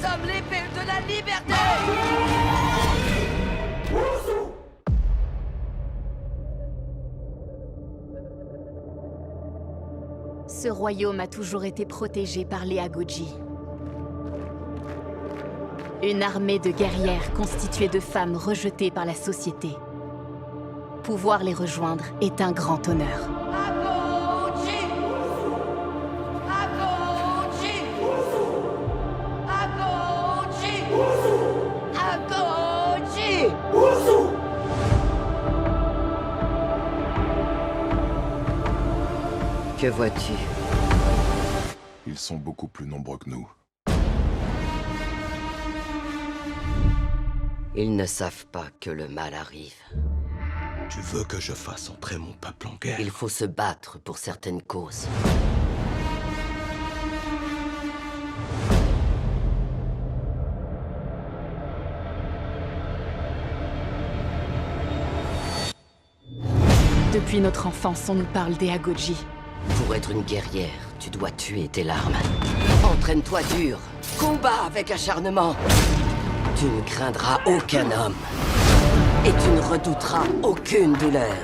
sommes l'épée de la liberté! Ce royaume a toujours été protégé par les Agoji. Une armée de guerrières constituée de femmes rejetées par la société. Pouvoir les rejoindre est un grand honneur. Agoji! Agoji! Agoji! Agoji! Que vois-tu? Ils sont beaucoup plus nombreux que nous. Ils ne savent pas que le mal arrive. Tu veux que je fasse entrer mon peuple en guerre? Il faut se battre pour certaines causes. Depuis notre enfance, on nous parle des Agoji. Pour être une guerrière, tu dois tuer tes larmes. Entraîne-toi dur. Combat avec acharnement. Tu ne craindras aucun homme. Et tu ne redouteras aucune douleur.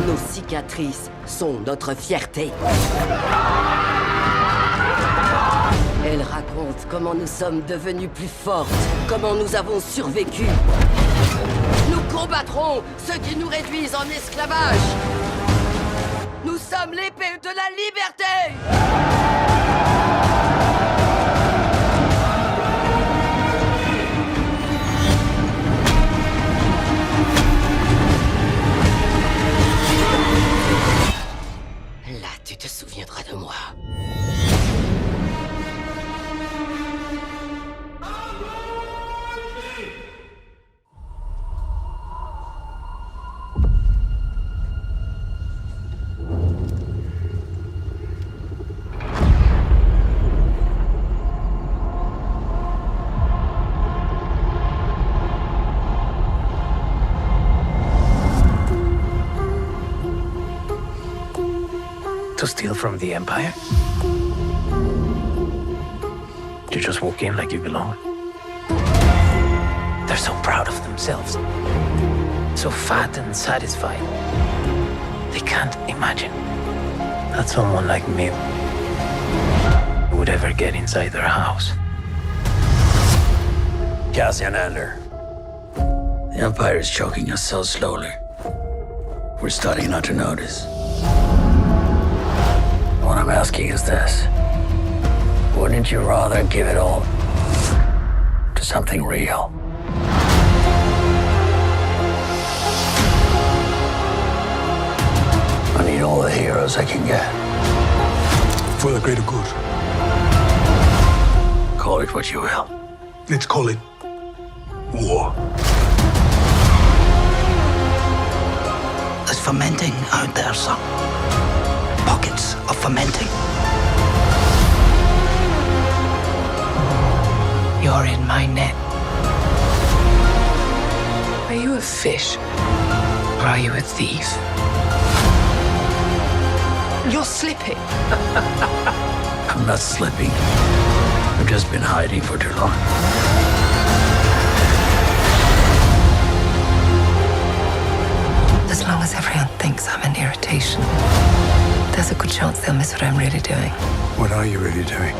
Nos cicatrices sont notre fierté. Elles racontent comment nous sommes devenus plus fortes, comment nous avons survécu. Nous combattrons ceux qui nous réduisent en esclavage. Nous sommes l'épée de la liberté! Là, tu te souviendras de moi. To steal from the Empire? To just walk in like you belong? They're so proud of themselves. So fat and satisfied. They can't imagine that someone like me would ever get inside their house. Cassian Andor. The Empire is choking us so slowly. We're starting not to notice. What I'm asking is this. Wouldn't you rather give it all to something real? I need all the heroes I can get. For the greater good. Call it what you will. Let's call it war. There's fermenting out there, son. Pockets of fermenting. You're in my net. Are you a fish? Or are you a thief? You're slipping. I'm not slipping. I've just been hiding for too long. As long as everyone thinks I'm an irritation, there's a good chance they'll miss what I'm really doing. What are you really doing?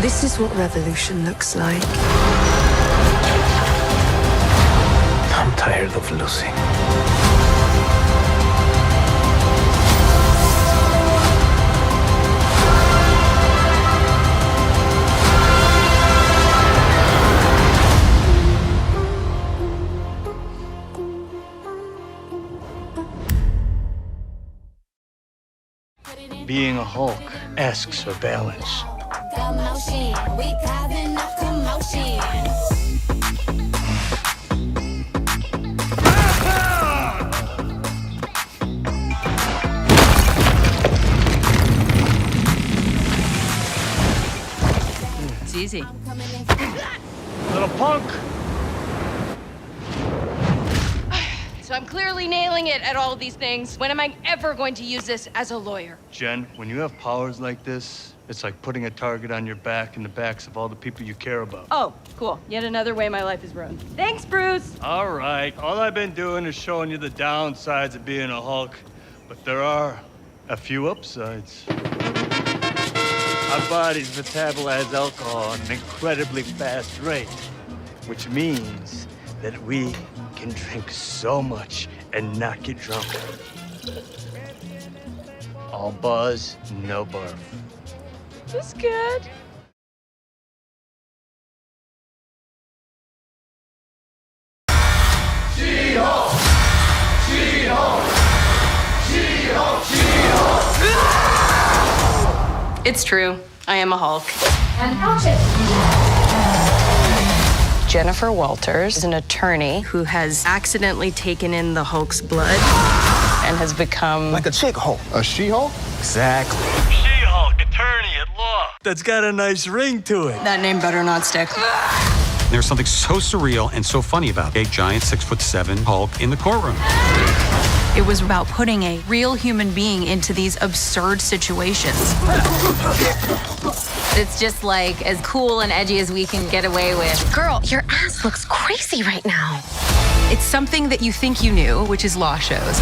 This is what revolution looks like. I'm tired of losing. Being a Hulk asks for balance. Commotion, we causing a commotion. It's easy. Little punk! so I'm clearly nailing it at all of these things. When am I ever going to use this as a lawyer? Jen, when you have powers like this, it's like putting a target on your back and the backs of all the people you care about. Oh, cool. Yet another way my life is ruined. Thanks, Bruce. All right. All I've been doing is showing you the downsides of being a Hulk, but there are a few upsides. Our bodies metabolize alcohol at an incredibly fast rate, which means that we can drink so much and not get drunk. All buzz, no barf. That's good. It's true. I am a Hulk. Jennifer Walters is an attorney who has accidentally taken in the Hulk's blood and has become Like a chick Hulk. A She-Hulk? Exactly. She-Hulk, attorney at law. That's got a nice ring to it. That name better not stick. There's something so surreal and so funny about a giant 6'7" Hulk in the courtroom. It was about putting a real human being into these absurd situations. It's just like as cool and edgy as we can get away with. Girl, your ass looks crazy right now. It's something that you think you knew, which is law shows,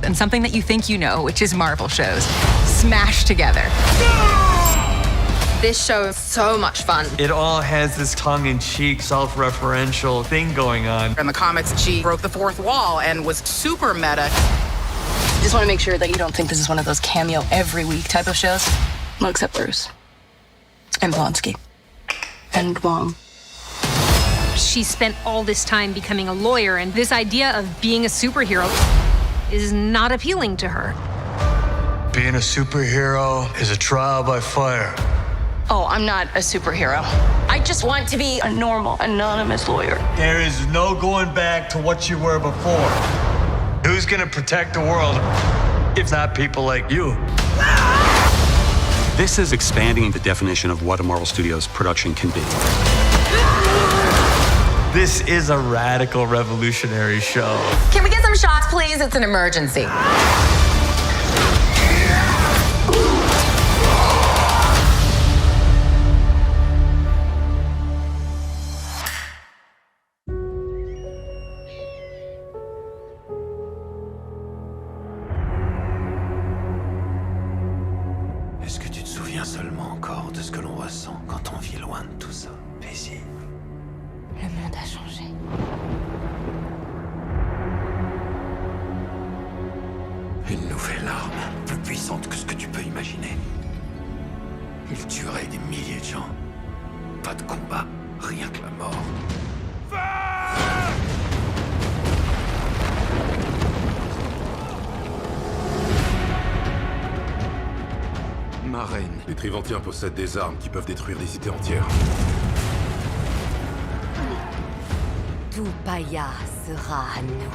and something that you think you know, which is Marvel shows, smashed together. This show is so much fun. It all has this tongue-in-cheek, self-referential thing going on. In the comics, she broke the fourth wall and was super meta. Just want to make sure that you don't think this is one of those cameo every week type of shows. Well, except Bruce. And Blonsky. And Wong. She spent all this time becoming a lawyer, and this idea of being a superhero is not appealing to her. Being a superhero is a trial by fire. Oh, I'm not a superhero. I just want to be a normal, anonymous lawyer. There is no going back to what you were before. Who's gonna protect the world if not people like you? This is expanding the definition of what a Marvel Studios production can be. This is a radical, revolutionary show. Can we get some shots, please? It's an emergency. Est-ce que tu te souviens seulement encore de ce que l'on ressent quand on vit loin de tout ça, Paisy? Le monde a changé. Une nouvelle arme, plus puissante que ce que tu peux imaginer. Il tuerait des milliers de gens. Pas de combat, rien que la mort. Ma reine. Les Trivantiens possèdent des armes qui peuvent détruire des cités entières. Tout Paya sera à nous.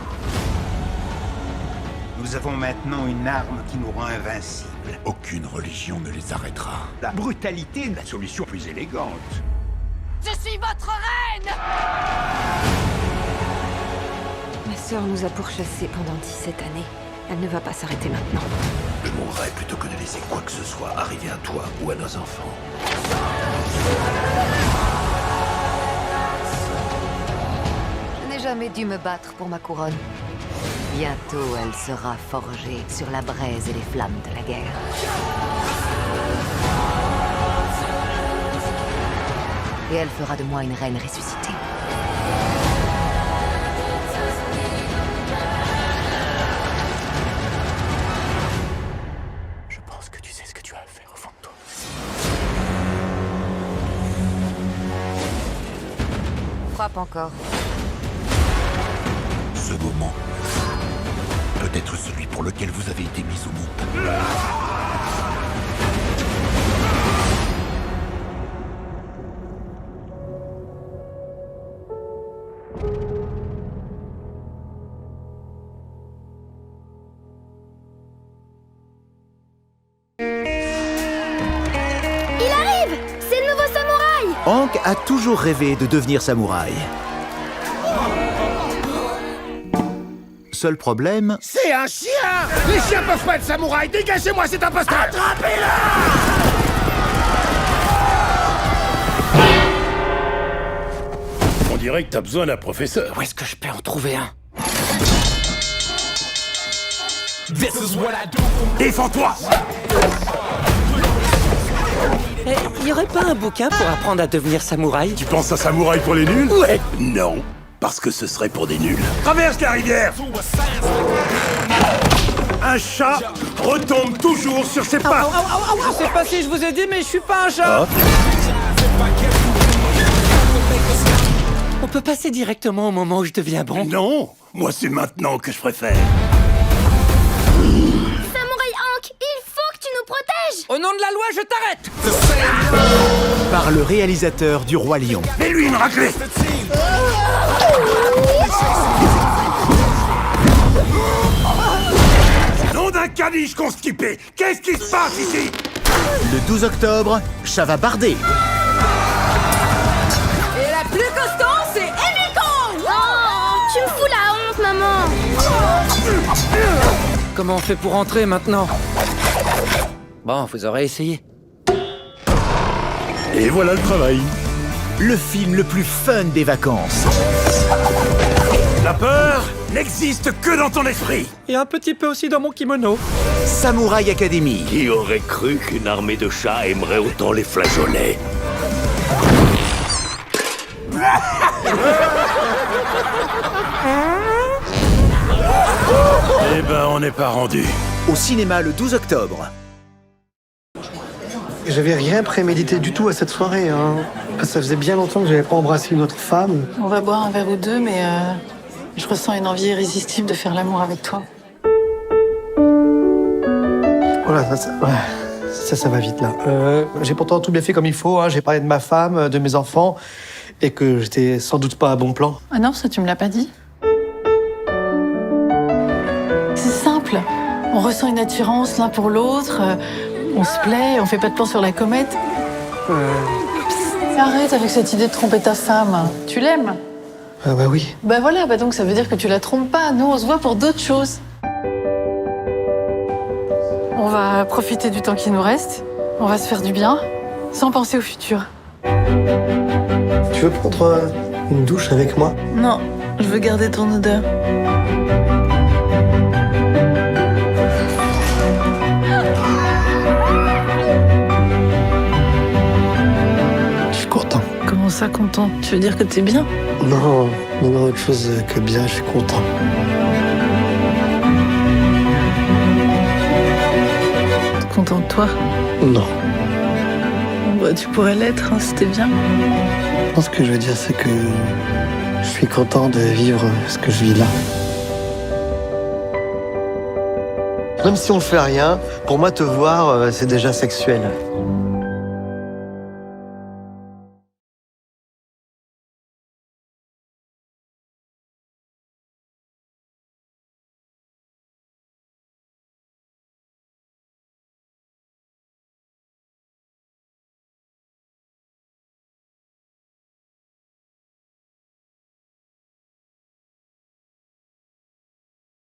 Nous avons maintenant une arme qui nous rend invincibles. Aucune religion ne les arrêtera. La brutalité est la solution plus élégante. Je suis votre reine! Ma sœur nous a pourchassés pendant 17 années. Elle ne va pas s'arrêter maintenant. Je mourrai plutôt que de laisser quoi que ce soit arriver à toi ou à nos enfants. Je n'ai jamais dû me battre pour ma couronne. Bientôt, elle sera forgée sur la braise et les flammes de la guerre. Et elle fera de moi une reine ressuscitée. Je pense que tu sais ce que tu as à faire au fond de toi. Frappe encore. Ce moment peut être celui pour lequel vous avez été mis au monde. Il arrive! C'est le nouveau samouraï! Hank a toujours rêvé de devenir samouraï. seul problème... C'est un chien! Les chiens peuvent pas être samouraïs! Dégagez-moi cet imposteur! Attrapez-le! On dirait que t'as besoin d'un professeur. Où est-ce que je peux en trouver un? Défends-toi! Y aurait pas un bouquin pour apprendre à devenir samouraï? Tu penses à samouraï pour les nuls? Ouais. Non, parce que ce serait pour des nuls. Traverse la rivière! Un chat retombe toujours sur ses pattes! Je sais pas si je vous ai dit, mais je suis pas un chat! On peut passer directement au moment où je deviens bon? Non! Moi, c'est maintenant que je préfère. Samouraï Hank, il faut que tu nous protèges! Au nom de la loi, je t'arrête! Par le réalisateur du Roi Lion. Mets-lui une raclée! Nom d'un caniche constipé! Qu'est-ce qui se passe ici? Le 12 octobre, ça va barder. Et la plus costante, c'est Amy Kong! Oh, tu me fous la honte, maman! Comment on fait pour entrer maintenant? Bon, vous aurez essayé. Et voilà le travail. Le film le plus fun des vacances. La peur n'existe que dans ton esprit! Et un petit peu aussi dans mon kimono. Samouraï Academy. Qui aurait cru qu'une armée de chats aimerait autant les flageolets? Eh ben, on n'est pas rendu. Au cinéma le 12 octobre. J'avais rien prémédité du tout à cette soirée. Ça faisait bien longtemps que j'avais pas embrassé une autre femme. On va boire un verre ou deux, mais je ressens une envie irrésistible de faire l'amour avec toi. Voilà, ça va vite là. J'ai pourtant tout bien fait comme il faut. J'ai parlé de ma femme, de mes enfants, et que j'étais sans doute pas à bon plan. Ah non, ça tu me l'as pas dit. C'est simple. On ressent une attirance l'un pour l'autre. On se plaît, on fait pas de plan sur la comète. Arrête avec cette idée de tromper ta femme. Tu l'aimes? Bah oui. Bah voilà, donc ça veut dire que tu la trompes pas. Nous, on se voit pour d'autres choses. On va profiter du temps qui nous reste. On va se faire du bien, sans penser au futur. Tu veux prendre une douche avec moi? Non, je veux garder ton odeur. Je suis content. Comment ça, content? Tu veux dire que t'es bien? Non, autre chose que bien, je suis content. Content de toi? Non. Bah, tu pourrais l'être, si t'es bien. Ce que je veux dire, c'est que je suis content de vivre ce que je vis là. Même si on fait rien, pour moi, te voir, c'est déjà sexuel.